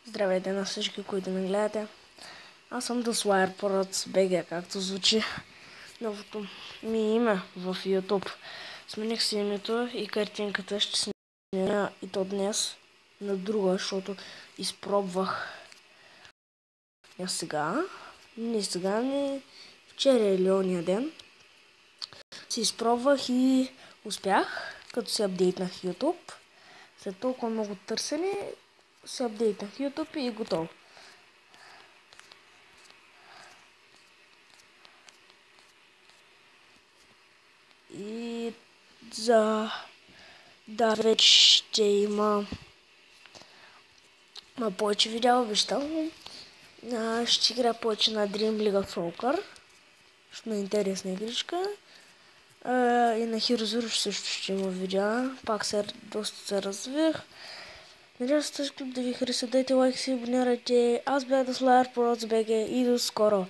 Здравейте на всички, които ме гледате. Аз съм The Swire BG, както звучи новото ми име в YouTube. Смених си името и картинката ще сменя и то днес на друга, защото изпробвах не сега, не вчера или ония ден. Си изпробвах и успях, като се апдейтнах YouTube. След толкова много търсене се апдейтнах YouTube и готово. И вече ще има повече видео, обещавам. Ще играя повече на Dream League of Soccer, защото е интересна игричка. И на Hero Zero също ще има видео. Пак доста се развих. Надявам се този клип да ви хареса, дайте лайк, си абонирайте. Аз бях The Swire BG и до скоро!